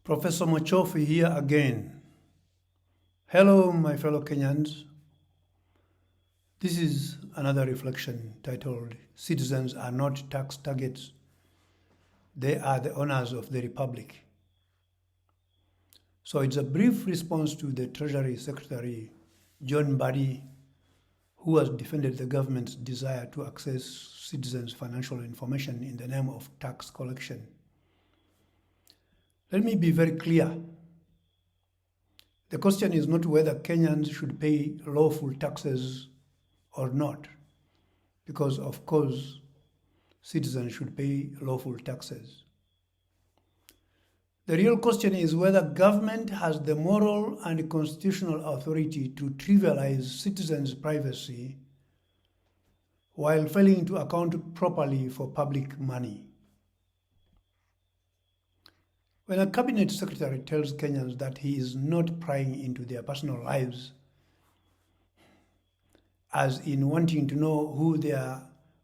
Professor Machofi here again. Hello, my fellow Kenyans. This is another reflection titled, Citizens are not tax targets. They are the owners of the Republic. So it's a brief response to the Treasury Secretary, John Mbadi, who has defended the government's desire to access citizens' financial information in the name of tax collection. Let me be very clear. The question is not whether Kenyans should pay lawful taxes or not, because of course, citizens should pay lawful taxes. The real question is whether government has the moral and constitutional authority to trivialize citizens' privacy while failing to account properly for public money. When a cabinet secretary tells Kenyans that he is not prying into their personal lives, as in wanting to know who their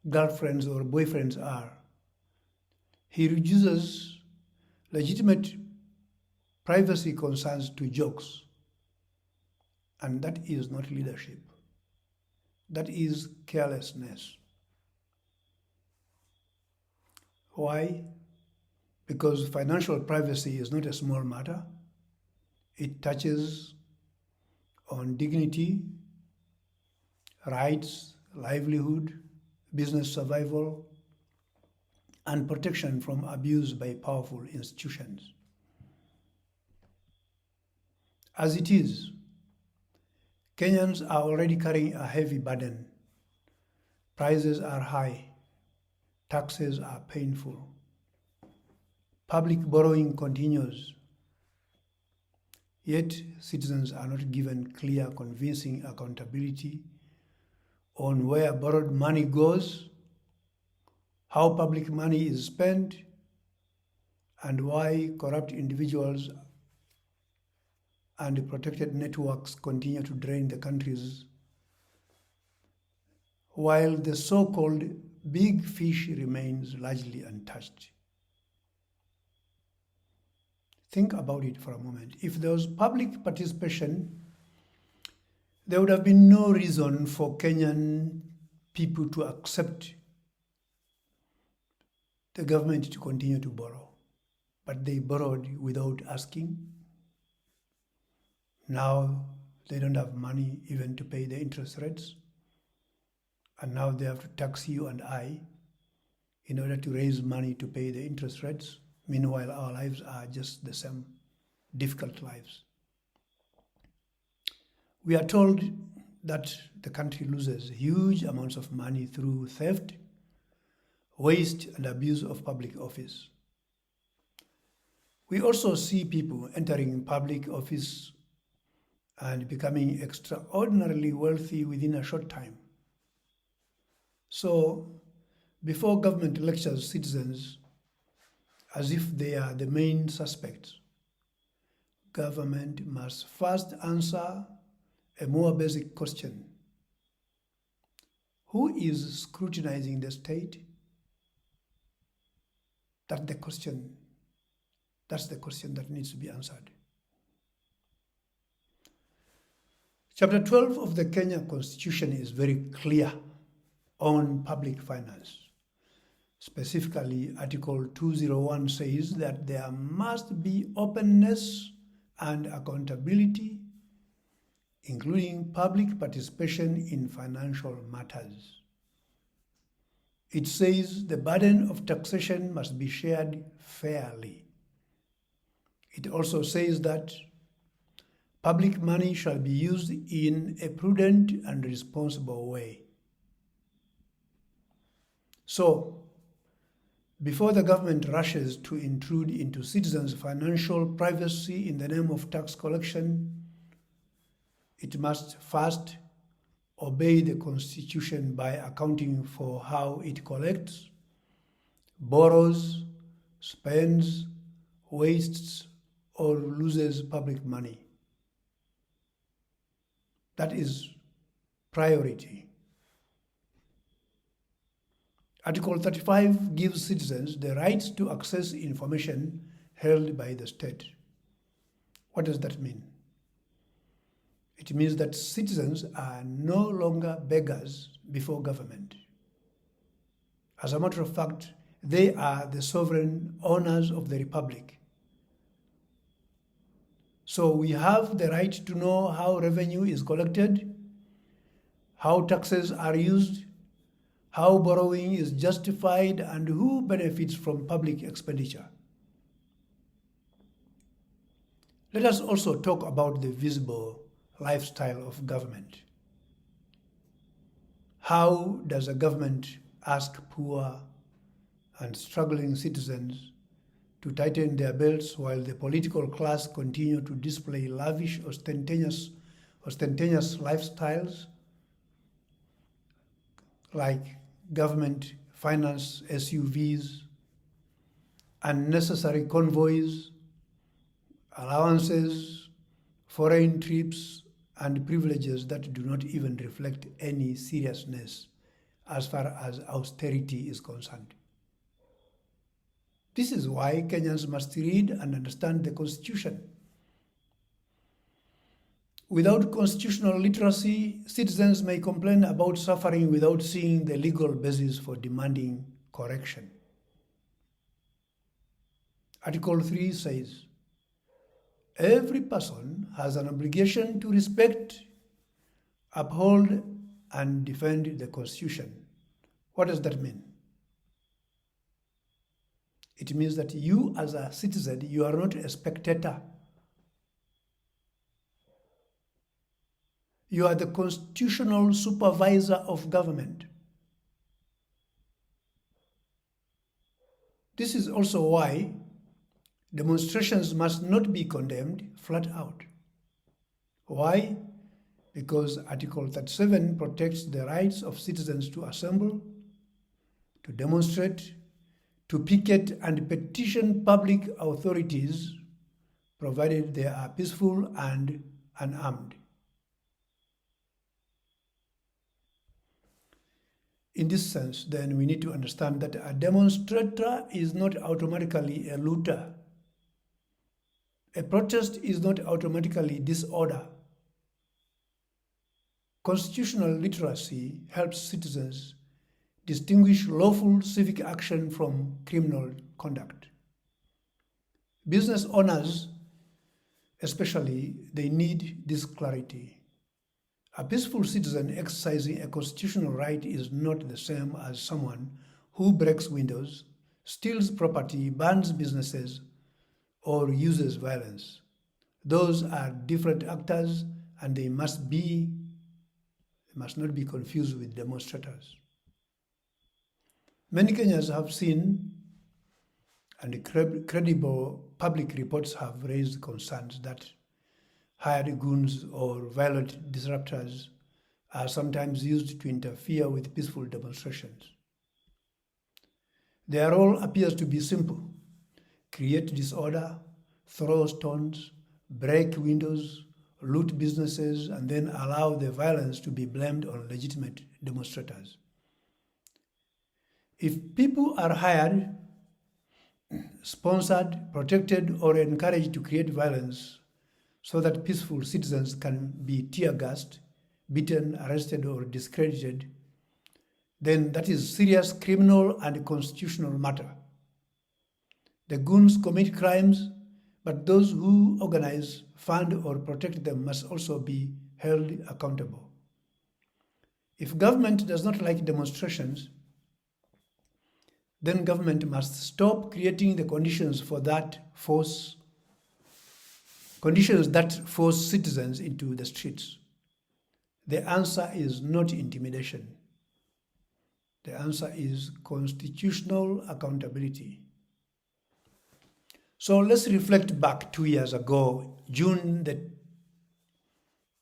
girlfriends or boyfriends are, he reduces legitimate privacy concerns to jokes. And that is not leadership. That is carelessness. Why? Because financial privacy is not a small matter. It touches on dignity, rights, livelihood, business survival, and protection from abuse by powerful institutions. As it is, Kenyans are already carrying a heavy burden. Prices are high, taxes are painful. Public borrowing continues, yet citizens are not given clear, convincing accountability on where borrowed money goes, how public money is spent, and why corrupt individuals and protected networks continue to drain the countries, while the so-called big fish remains largely untouched. Think about it for a moment. If there was public participation, there would have been no reason for Kenyan people to accept the government to continue to borrow. But they borrowed without asking. Now they don't have money even to pay the interest rates. And now they have to tax you and I in order to raise money to pay the interest rates. Meanwhile, our lives are just the same, difficult lives. We are told that the country loses huge amounts of money through theft, waste, and abuse of public office. We also see people entering public office and becoming extraordinarily wealthy within a short time. So, before government lectures citizens as if they are the main suspects, government must first answer a more basic question. Who is scrutinizing the state? That's the question that needs to be answered. Chapter 12 of the Kenya Constitution is very clear on public finance. Specifically, Article 201 says that there must be openness and accountability, including public participation in financial matters. It says the burden of taxation must be shared fairly. It also says that public money shall be used in a prudent and responsible way. So, before the government rushes to intrude into citizens' financial privacy in the name of tax collection, it must first obey the Constitution by accounting for how it collects, borrows, spends, wastes, or loses public money. That is priority. Article 35 gives citizens the right to access information held by the state. What does that mean? It means that citizens are no longer beggars before government. As a matter of fact, they are the sovereign owners of the republic. So we have the right to know how revenue is collected, how taxes are used, how borrowing is justified, and who benefits from public expenditure. Let us also talk about the visible lifestyle of government. How does a government ask poor and struggling citizens to tighten their belts while the political class continue to display lavish, ostentatious lifestyles like government finance SUVs, unnecessary convoys, allowances, foreign trips, and privileges that do not even reflect any seriousness as far as austerity is concerned? This is why Kenyans must read and understand the Constitution. Without constitutional literacy, citizens may complain about suffering without seeing the legal basis for demanding correction. Article 3 says, every person has an obligation to respect, uphold, and defend the Constitution. What does that mean? It means that you as a citizen, you are not a spectator. You are the constitutional supervisor of government. This is also why demonstrations must not be condemned flat out. Why? Because Article 37 protects the rights of citizens to assemble, to demonstrate, to picket and petition public authorities, provided they are peaceful and unarmed. In this sense, then, we need to understand that a demonstrator is not automatically a looter. A protest is not automatically disorder. Constitutional literacy helps citizens distinguish lawful civic action from criminal conduct. Business owners, especially, they need this clarity. A peaceful citizen exercising a constitutional right is not the same as someone who breaks windows, steals property, burns businesses, or uses violence. Those are different actors, and they must not be confused with demonstrators. Many Kenyans have seen, and credible public reports have raised concerns that hired goons or violent disruptors are sometimes used to interfere with peaceful demonstrations. Their role appears to be simple: create disorder, throw stones, break windows, loot businesses, and then allow the violence to be blamed on legitimate demonstrators. If people are hired, sponsored, protected, or encouraged to create violence so that peaceful citizens can be tear-gassed, beaten, arrested, or discredited, then that is serious criminal and constitutional matter. The goons commit crimes, but those who organize, fund, or protect them must also be held accountable. If government does not like demonstrations, then government must stop creating the conditions that force citizens into the streets. The answer is not intimidation. The answer is constitutional accountability. So let's reflect back 2 years ago, June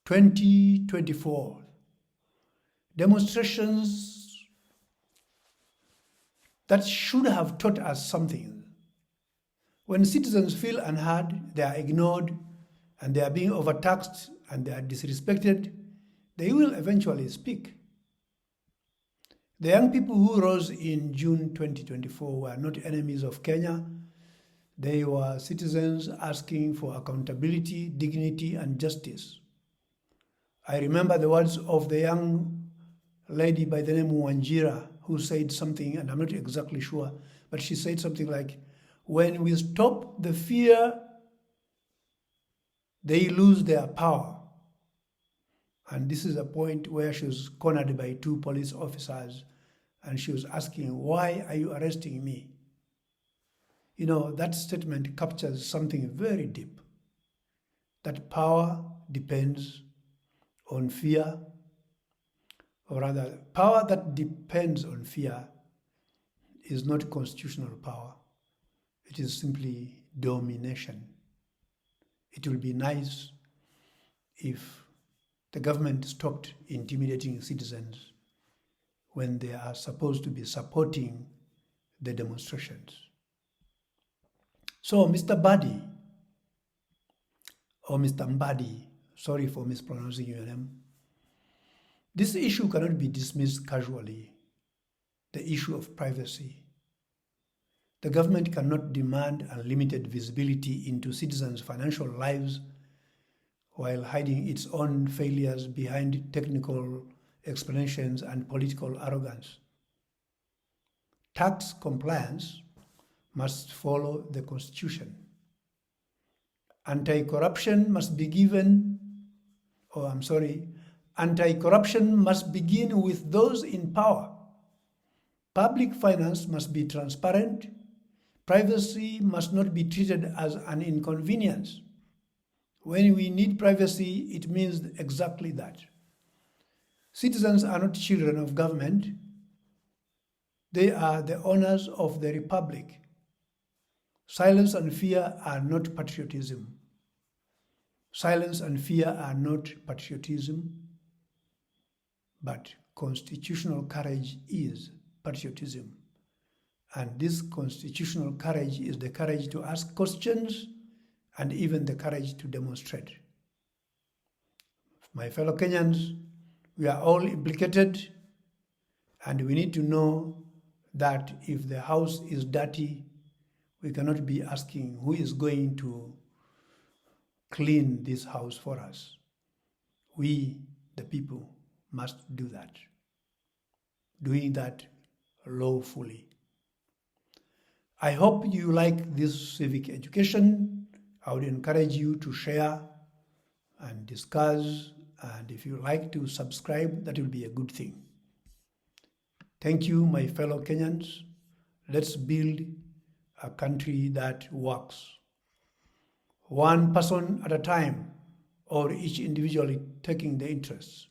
2024. Demonstrations that should have taught us something. When citizens feel unheard, they are ignored, and they are being overtaxed, and they are disrespected, they will eventually speak. The young people who rose in June 2024 were not enemies of Kenya. They were citizens asking for accountability, dignity, and justice. I remember the words of the young lady by the name of Ngure who said something, and I'm not exactly sure, but she said something like, when we stop the fear, they lose their power. And this is a point where she was cornered by two police officers, and she was asking, why are you arresting me? You know, that statement captures something very deep, that power depends on fear, or rather, power that depends on fear is not constitutional power. It is simply domination. It will be nice if the government stopped intimidating citizens when they are supposed to be supporting the demonstrations. So Mr. Badi, or Mr. Mbadi, sorry for mispronouncing your name, this issue cannot be dismissed casually, the issue of privacy. The government cannot demand unlimited visibility into citizens' financial lives while hiding its own failures behind technical explanations and political arrogance. Tax compliance must follow the Constitution. Anti-corruption must begin with those in power. Public finance must be transparent. Privacy must not be treated as an inconvenience. When we need privacy, it means exactly that. Citizens are not children of government. They are the owners of the republic. Silence and fear are not patriotism. Silence and fear are not patriotism, but constitutional courage is patriotism. And this constitutional courage is the courage to ask questions and even the courage to demonstrate. My fellow Kenyans, we are all implicated, and we need to know that if the house is dirty, we cannot be asking who is going to clean this house for us. We, the people, must do that. Doing that lawfully. I hope you like this civic education. I would encourage you to share and discuss, and if you like to subscribe, that will be a good thing. Thank you, my fellow Kenyans. Let's build a country that works. One person at a time, or each individually taking the interests.